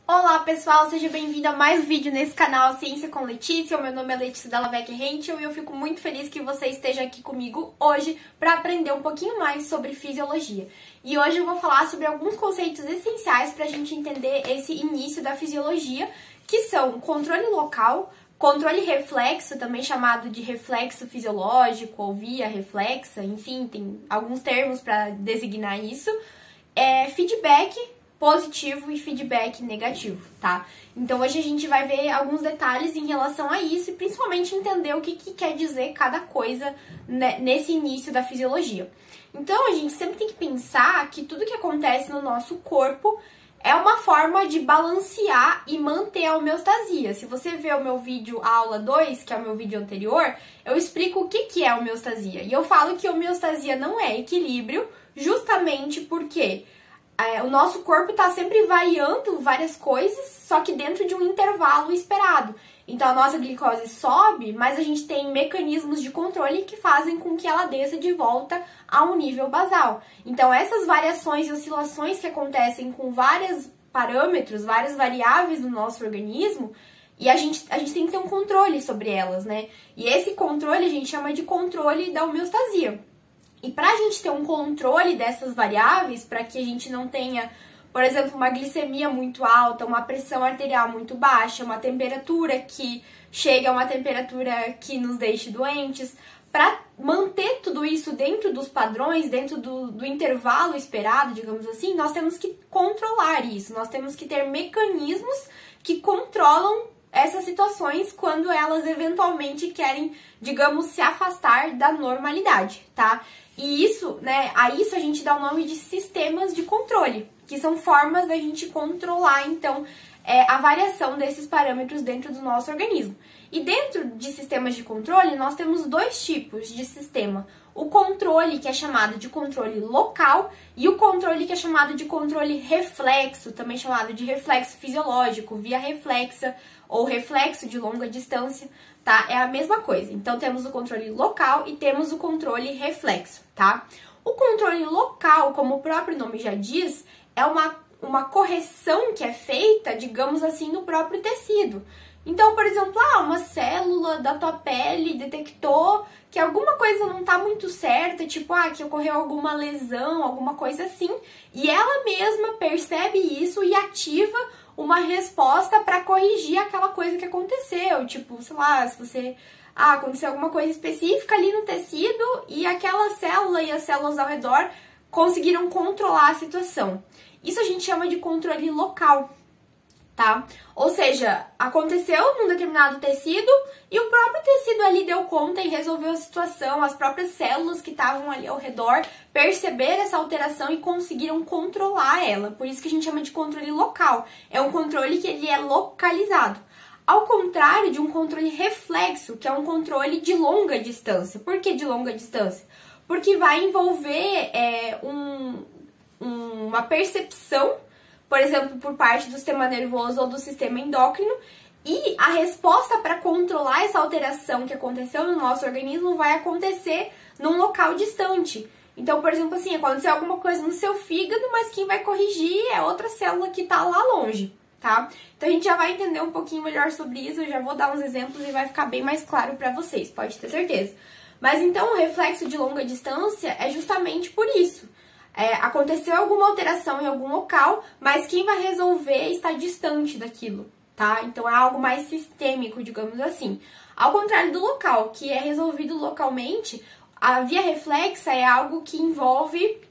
Olá pessoal, seja bem-vindo a mais um vídeo nesse canal Ciência com Letícia. O meu nome é Letícia Dallavec Henschel e eu fico muito feliz que você esteja aqui comigo hoje para aprender um pouquinho mais sobre fisiologia. E hoje eu vou falar sobre alguns conceitos essenciais para a gente entender esse início da fisiologia, que são controle local, controle reflexo, também chamado de reflexo fisiológico ou via reflexa, enfim, tem alguns termos para designar isso, feedback positivo e feedback negativo, tá? Então hoje a gente vai ver alguns detalhes em relação a isso e principalmente entender o que quer dizer cada coisa nesse início da fisiologia. Então a gente sempre tem que pensar que tudo que acontece no nosso corpo é uma forma de balancear e manter a homeostasia. Se você ver o meu vídeo aula 2, que é o meu vídeo anterior, eu explico o que é homeostasia. E eu falo que homeostasia não é equilíbrio, justamente porque o nosso corpo está sempre variando várias coisas, só que dentro de um intervalo esperado. Então a nossa glicose sobe, mas a gente tem mecanismos de controle que fazem com que ela desça de volta a um nível basal. Então essas variações e oscilações que acontecem com vários parâmetros, várias variáveis do nosso organismo, e a gente tem que ter um controle sobre elas, né? E esse controle a gente chama de controle da homeostasia. E para a gente ter um controle dessas variáveis, para que a gente não tenha, por exemplo, uma glicemia muito alta, uma pressão arterial muito baixa, uma temperatura que chega a uma temperatura que nos deixe doentes, para manter tudo isso dentro dos padrões, dentro do intervalo esperado, digamos assim, nós temos que controlar isso, nós temos que ter mecanismos que controlam essas situações quando elas eventualmente querem, digamos, se afastar da normalidade, tá? E isso, né, a isso a gente dá o nome de sistemas de controle, que são formas da gente controlar, então, a variação desses parâmetros dentro do nosso organismo. E dentro de sistemas de controle, nós temos dois tipos de sistema. O controle, que é chamado de controle local, e o controle que é chamado de controle reflexo, também chamado de reflexo fisiológico, via reflexa ou reflexo de longa distância, tá? É a mesma coisa. Então, temos o controle local e temos o controle reflexo, tá? O controle local, como o próprio nome já diz, é uma correção que é feita, digamos assim, no próprio tecido. Então, por exemplo, uma célula da tua pele detectou que alguma coisa não tá muito certa, tipo, que ocorreu alguma lesão, alguma coisa assim, e ela mesma percebe isso e ativa uma resposta para corrigir aquela coisa que aconteceu. Tipo, sei lá, se você aconteceu alguma coisa específica ali no tecido e aquela célula e as células ao redor conseguiram controlar a situação. Isso a gente chama de controle local, tá? Ou seja, aconteceu num determinado tecido e o próprio tecido ali deu conta e resolveu a situação, as próprias células que estavam ali ao redor perceberam essa alteração e conseguiram controlar ela. Por isso que a gente chama de controle local. É um controle que ele é localizado. Ao contrário de um controle reflexo, que é um controle de longa distância. Por que de longa distância? Porque vai envolver uma percepção, por exemplo, por parte do sistema nervoso ou do sistema endócrino, e a resposta para controlar essa alteração que aconteceu no nosso organismo vai acontecer num local distante. Então, por exemplo, assim, aconteceu alguma coisa no seu fígado, mas quem vai corrigir é outra célula que está lá longe, tá? Então, a gente já vai entender um pouquinho melhor sobre isso, eu já vou dar uns exemplos e vai ficar bem mais claro para vocês, pode ter certeza. Mas, então, o reflexo de longa distância é justamente por isso. Aconteceu alguma alteração em algum local, mas quem vai resolver está distante daquilo, tá? Então é algo mais sistêmico, digamos assim. Ao contrário do local, que é resolvido localmente, a via reflexa é algo que envolve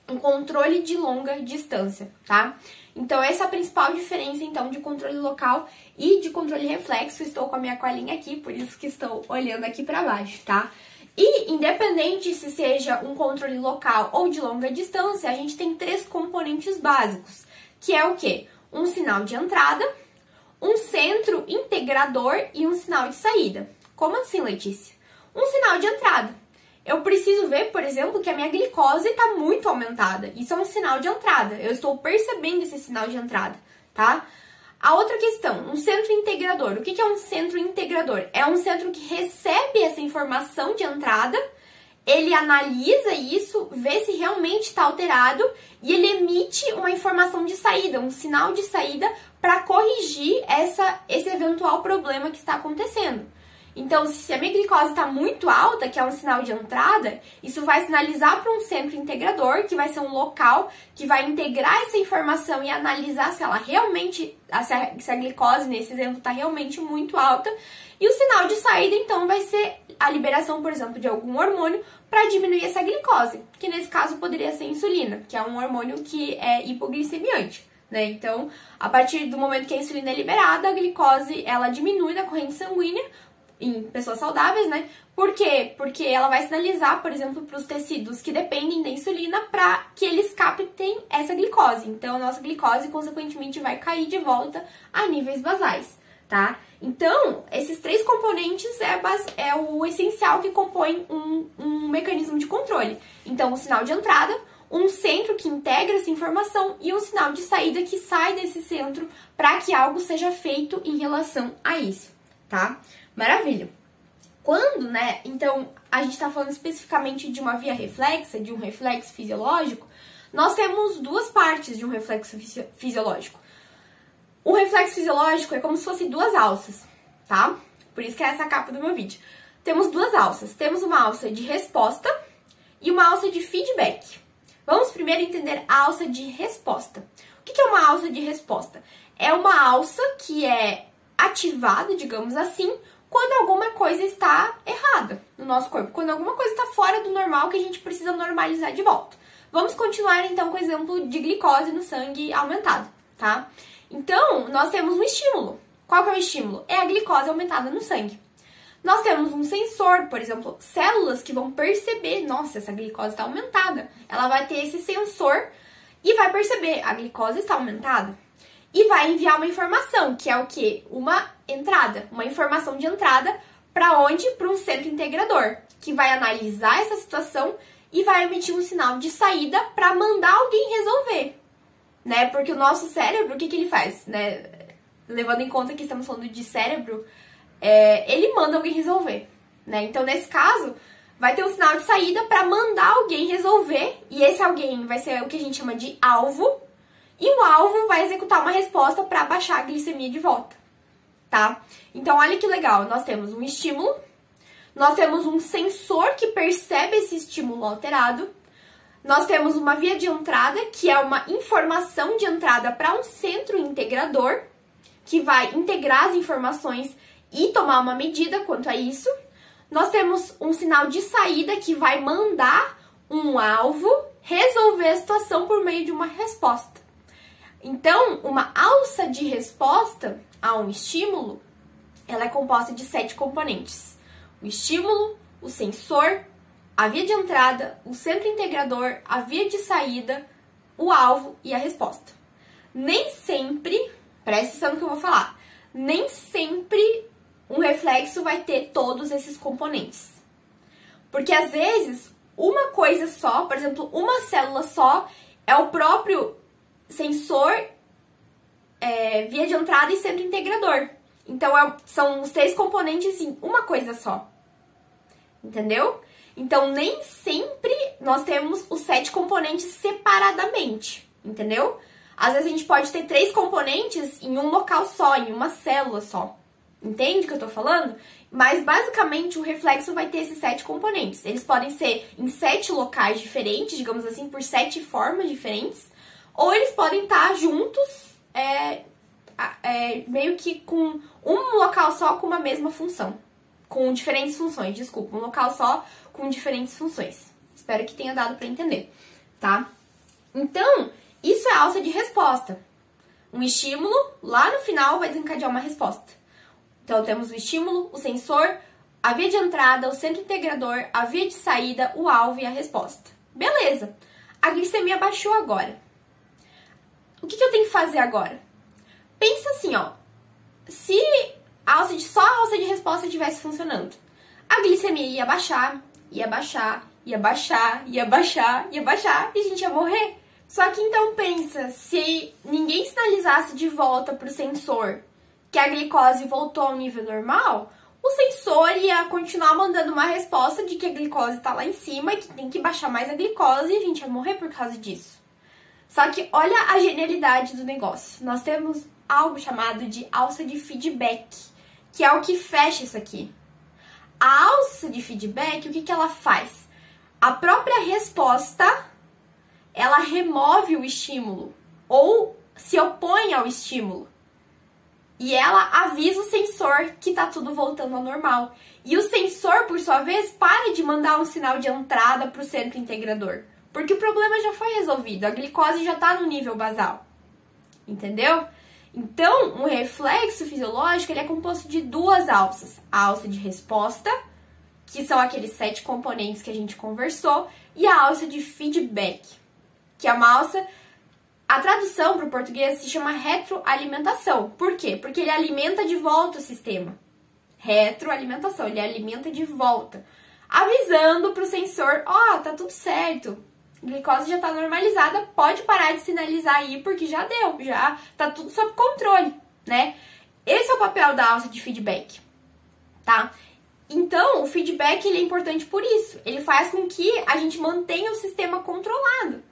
um controle de longa distância, tá? Então essa é a principal diferença, então, de controle local e de controle reflexo. Estou com a minha colinha aqui, por isso que estou olhando aqui para baixo, tá? E, independente se seja um controle local ou de longa distância, a gente tem três componentes básicos, que é o quê? Um sinal de entrada, um centro integrador e um sinal de saída. Como assim, Letícia? Um sinal de entrada. Eu preciso ver, por exemplo, que a minha glicose está muito aumentada. Isso é um sinal de entrada. Eu estou percebendo esse sinal de entrada, tá? A outra questão, um centro integrador. O que é um centro integrador? É um centro que recebe essa informação de entrada ele analisa isso, vê se realmente está alterado e ele emite uma informação de saída, um sinal de saída para corrigir esse eventual problema que está acontecendo. Então, se a minha glicose está muito alta, que é um sinal de entrada, isso vai sinalizar para um centro integrador, que vai ser um local que vai integrar essa informação e analisar se ela realmente, se a glicose nesse exemplo está realmente muito alta. E o sinal de saída, então, vai ser a liberação, por exemplo, de algum hormônio para diminuir essa glicose, que nesse caso poderia ser insulina, que é um hormônio que é hipoglicemiante, né? Então, a partir do momento que a insulina é liberada, a glicose ela diminui na corrente sanguínea em pessoas saudáveis, né? Por quê? Porque ela vai sinalizar, por exemplo, para os tecidos que dependem da insulina para que eles captem essa glicose. Então, a nossa glicose, consequentemente, vai cair de volta a níveis basais, tá? Então, esses três componentes é o essencial que compõe um mecanismo de controle. Então, o sinal de entrada, um centro que integra essa informação e um sinal de saída que sai desse centro para que algo seja feito em relação a isso, tá? Maravilha! Quando, né, então, a gente está falando especificamente de uma via reflexa, de um reflexo fisiológico, nós temos duas partes de um reflexo fisiológico. O reflexo fisiológico é como se fosse duas alças, tá? Por isso que é essa a capa do meu vídeo. Temos duas alças. Temos uma alça de resposta e uma alça de feedback. Vamos primeiro entender a alça de resposta. O que é uma alça de resposta? É uma alça que é ativada, digamos assim, quando alguma coisa está errada no nosso corpo, quando alguma coisa está fora do normal que a gente precisa normalizar de volta. Vamos continuar então com o exemplo de glicose no sangue aumentado, tá? Então, nós temos um estímulo. Qual que é o estímulo? É a glicose aumentada no sangue. Nós temos um sensor, por exemplo, células que vão perceber, nossa, essa glicose está aumentada. Ela vai ter esse sensor e vai perceber, a glicose está aumentada. E vai enviar uma informação, que é o quê? Uma entrada, uma informação de entrada para onde? Para um centro integrador, que vai analisar essa situação e vai emitir um sinal de saída para mandar alguém resolver, né? Porque o nosso cérebro, o que ele faz, né? Levando em conta que estamos falando de cérebro, ele manda alguém resolver, né? Então, nesse caso, vai ter um sinal de saída para mandar alguém resolver, e esse alguém vai ser o que a gente chama de alvo, e o alvo vai executar uma resposta para baixar a glicemia de volta, tá? Então, olha que legal, nós temos um estímulo, nós temos um sensor que percebe esse estímulo alterado, nós temos uma via de entrada, que é uma informação de entrada para um centro integrador, que vai integrar as informações e tomar uma medida quanto a isso. Nós temos um sinal de saída que vai mandar um alvo resolver a situação por meio de uma resposta. Então, uma alça de resposta a um estímulo, ela é composta de 7 componentes. O estímulo, o sensor, a via de entrada, o centro integrador, a via de saída, o alvo e a resposta. Nem sempre, presta atenção no que eu vou falar, nem sempre um reflexo vai ter todos esses componentes. Porque às vezes, uma coisa só, por exemplo, uma célula só, é o próprio sensor, via de entrada e centro integrador. Então, são os 3 componentes em uma coisa só. Entendeu? Então, nem sempre nós temos os 7 componentes separadamente, entendeu? Às vezes a gente pode ter 3 componentes em um local só, em uma célula só. Entende o que eu tô falando? Mas, basicamente, o reflexo vai ter esses 7 componentes. Eles podem ser em 7 locais diferentes, digamos assim, por 7 formas diferentes. Ou eles podem estar juntos, meio que com um local só com uma mesma função. Com diferentes funções, desculpa. Um local só com diferentes funções. Espero que tenha dado para entender, tá? Então, isso é a alça de resposta. Um estímulo, lá no final, vai desencadear uma resposta. Então, temos o estímulo, o sensor, a via de entrada, o centro integrador, a via de saída, o alvo e a resposta. Beleza! A glicemia baixou agora. O que eu tenho que fazer agora? Pensa assim, ó. Se só a alça de resposta estivesse funcionando, a glicemia ia baixar, ia baixar, ia baixar, ia baixar, ia baixar, e a gente ia morrer. Só que então pensa, se ninguém sinalizasse de volta pro sensor que a glicose voltou ao nível normal, o sensor ia continuar mandando uma resposta de que a glicose tá lá em cima e que tem que baixar mais a glicose e a gente ia morrer por causa disso. Só que olha a genialidade do negócio. Nós temos algo chamado de alça de feedback, que é o que fecha isso aqui. A alça de feedback, o que ela faz? A própria resposta, ela remove o estímulo ou se opõe ao estímulo. E ela avisa o sensor que tá tudo voltando ao normal. E o sensor, por sua vez, para de mandar um sinal de entrada para o centro integrador. Porque o problema já foi resolvido, a glicose já tá no nível basal. Entendeu? Então, um reflexo fisiológico ele é composto de duas alças. A alça de resposta, que são aqueles 7 componentes que a gente conversou, e a alça de feedback, que é uma alça... A tradução para o português se chama retroalimentação. Por quê? Porque ele alimenta de volta o sistema. Retroalimentação, ele alimenta de volta. Avisando para o sensor, ó, tá tudo certo. A glicose já tá normalizada, pode parar de sinalizar aí, porque já deu, já tá tudo sob controle, né? Esse é o papel da alça de feedback, tá? Então, o feedback ele é importante por isso. Ele faz com que a gente mantenha o sistema controlado.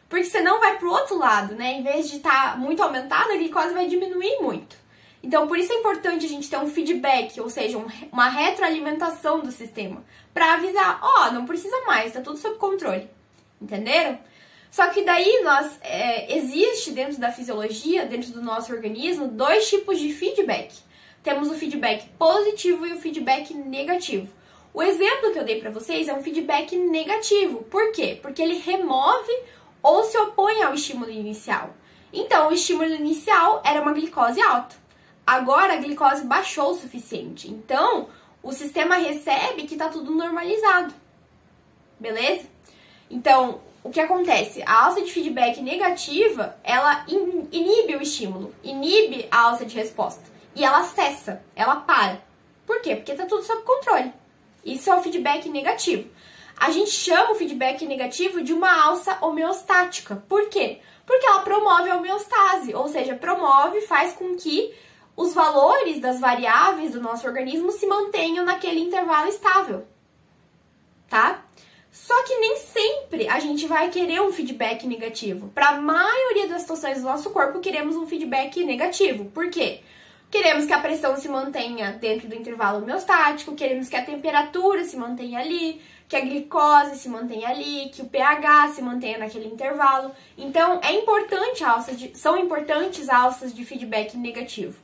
Porque senão vai pro outro lado, né? Em vez de estar muito aumentada, a glicose vai diminuir muito. Então, por isso é importante a gente ter um feedback, ou seja, uma retroalimentação do sistema. Pra avisar, ó, não precisa mais, tá tudo sob controle. Entenderam? Só que daí existe dentro da fisiologia, dentro do nosso organismo, 2 tipos de feedback. Temos o feedback positivo e o feedback negativo. O exemplo que eu dei pra vocês é um feedback negativo. Por quê? Porque ele remove ou se opõe ao estímulo inicial. Então, o estímulo inicial era uma glicose alta. Agora, a glicose baixou o suficiente. Então, o sistema recebe que está tudo normalizado. Beleza? Então, o que acontece? A alça de feedback negativa, ela inibe o estímulo, inibe a alça de resposta. E ela cessa, ela para. Por quê? Porque está tudo sob controle. Isso é o feedback negativo. A gente chama o feedback negativo de uma alça homeostática. Por quê? Porque ela promove a homeostase, ou seja, faz com que os valores das variáveis do nosso organismo se mantenham naquele intervalo estável, tá? Só que nem sempre a gente vai querer um feedback negativo. Para a maioria das situações do nosso corpo, queremos um feedback negativo. Por quê? Queremos que a pressão se mantenha dentro do intervalo homeostático, queremos que a temperatura se mantenha ali, que a glicose se mantenha ali, que o pH se mantenha naquele intervalo. Então, são importantes alças de feedback negativo.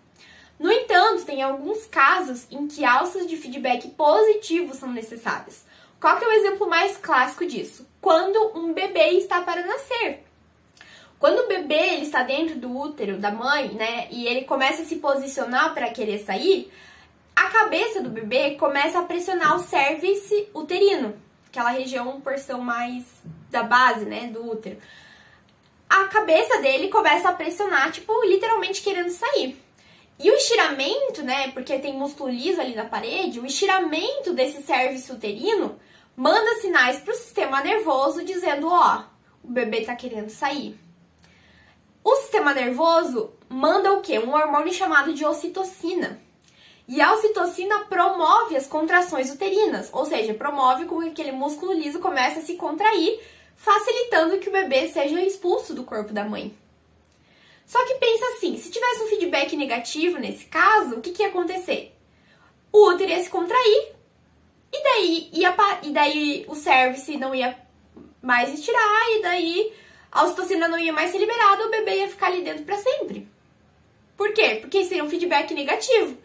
No entanto, tem alguns casos em que alças de feedback positivo são necessárias. Qual que é o exemplo mais clássico disso? Quando um bebê está para nascer. Quando o bebê ele está dentro do útero da mãe, né, e ele começa a se posicionar para querer sair, a cabeça do bebê começa a pressionar o cérvix uterino, aquela região, porção mais da base, né, do útero. A cabeça dele começa a pressionar, tipo, literalmente querendo sair. E o estiramento, né, porque tem músculo liso ali na parede, o estiramento desse cérvix uterino manda sinais para o sistema nervoso dizendo, ó, o bebê tá querendo sair. O sistema nervoso manda o quê? Um hormônio chamado de ocitocina. E a ocitocina promove as contrações uterinas, ou seja, promove com que aquele músculo liso comece a se contrair, facilitando que o bebê seja expulso do corpo da mãe. Só que pensa assim, se tivesse um feedback negativo nesse caso, o que ia acontecer? O útero ia se contrair, e daí o cérvix não ia mais estirar, e daí a ocitocina não ia mais ser liberada, o bebê ia ficar ali dentro para sempre. Por quê? Porque seria um feedback negativo.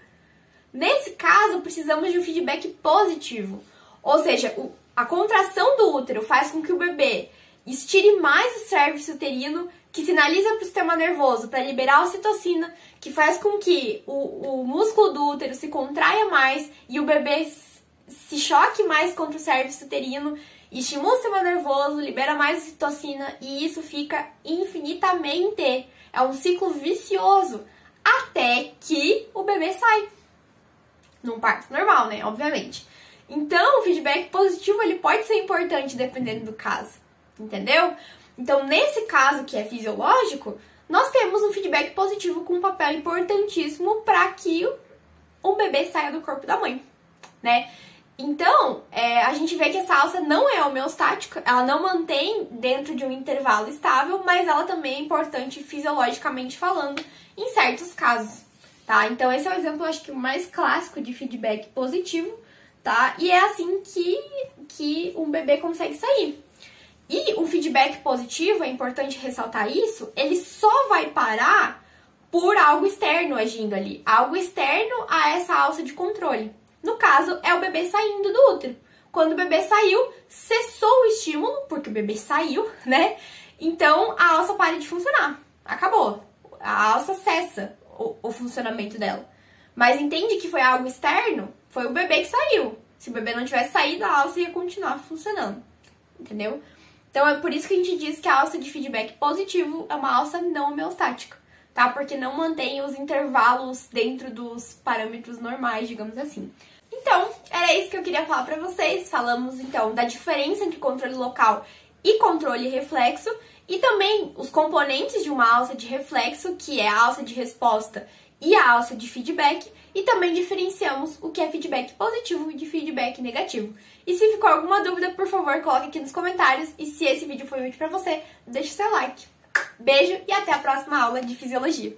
Nesse caso, precisamos de um feedback positivo. Ou seja, a contração do útero faz com que o bebê estire mais o cérvix uterino, que sinaliza para o sistema nervoso para liberar a ocitocina, que faz com que o músculo do útero se contraia mais e o bebê se choque mais contra o cérvix uterino, estimula o sistema nervoso, libera mais ocitocina e isso fica infinitamente. É um ciclo vicioso até que o bebê sai. Num parto normal, né? Obviamente. Então, o feedback positivo ele pode ser importante dependendo do caso. Entendeu? Então, nesse caso que é fisiológico, nós temos um feedback positivo com um papel importantíssimo para que um bebê saia do corpo da mãe. né? Então, a gente vê que essa alça não é homeostática, ela não mantém dentro de um intervalo estável, mas ela também é importante fisiologicamente falando em certos casos, tá? Então, esse é o exemplo, acho que o mais clássico de feedback positivo, tá? E é assim que um bebê consegue sair. E o feedback positivo, é importante ressaltar isso, ele só vai parar por algo externo agindo ali, algo externo a essa alça de controle. No caso, é o bebê saindo do útero. Quando o bebê saiu, cessou o estímulo, porque o bebê saiu, né? Então, a alça para de funcionar. Acabou. A alça cessa o funcionamento dela. Mas entende que foi algo externo? Foi o bebê que saiu. Se o bebê não tivesse saído, a alça ia continuar funcionando. Entendeu? Então, é por isso que a gente diz que a alça de feedback positivo é uma alça não homeostática, tá? Porque não mantém os intervalos dentro dos parâmetros normais, digamos assim. Então, era isso que eu queria falar pra vocês. Falamos, então, da diferença entre controle local e controle reflexo e também os componentes de uma alça de reflexo, que é a alça de resposta e a alça de feedback, e também diferenciamos o que é feedback positivo e de feedback negativo. E se ficou alguma dúvida, por favor, coloque aqui nos comentários, e se esse vídeo foi útil pra você, deixe seu like. Beijo e até a próxima aula de Fisiologia!